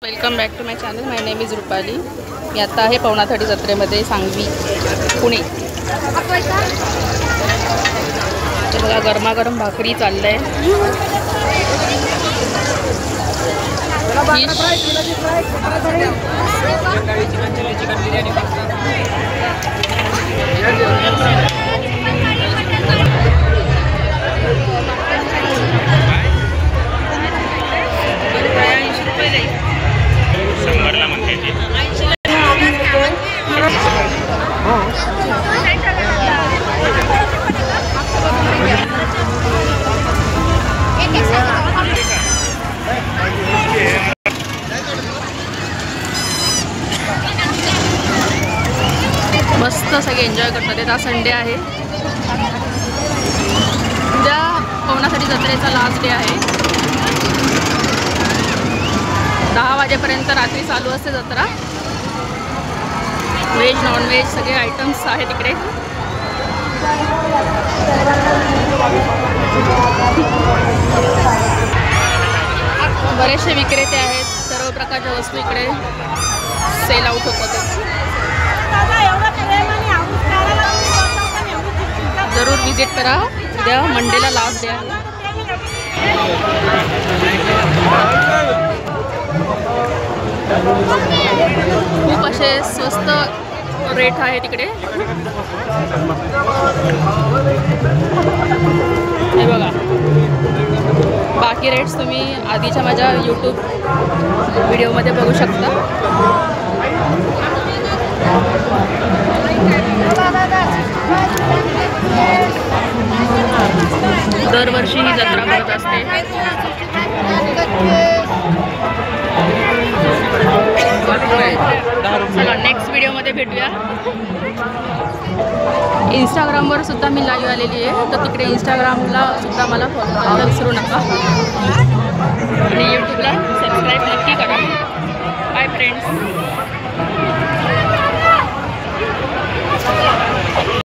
Welcome back to my channel. My name is Rupali. मी आता आहे पवनाथडी जत्रेमध्ये, सांगवी, पुणे. तर बघा गरमागरम भाकरी चाललंय. मस्त सगळे एन्जॉय करतात. आज संडे आहे. उद्या पवनाथडी जत्रेचा लास्ट डे आहे. 10 वाजेपर्यंत रात्री चालू असते जत्रा. व्हेज नॉनव्हेज सगळे आयटम्स आहेत इकडे. बरेचसे विक्रेते आहेत. सर्व प्रकारच्या वस्तू इकडे सेल आउट होतात. जरूर विजिट करा. उद्या मंडेला लास्ट डे आहे. खूप असे स्वस्त रेट आहे तिकडे. हे बघा, बाकी रेट्स तुम्ही आधीच्या माझ्या यूट्यूब व्हिडिओमध्ये बघू शकता. दरवर्षी ही जत्रा भरत असते. चला नेक्स्ट व्हिडिओमध्ये भेटूया. इंस्टाग्रामवर सुद्धा मी लाईव्ह आलेली आहे, तर तिकडे इंस्टाग्रामला सुद्धा मला फॉलो करायला विसरू नका आणि यूट्यूबला सबस्क्राईब नक्की करा. Bye friends.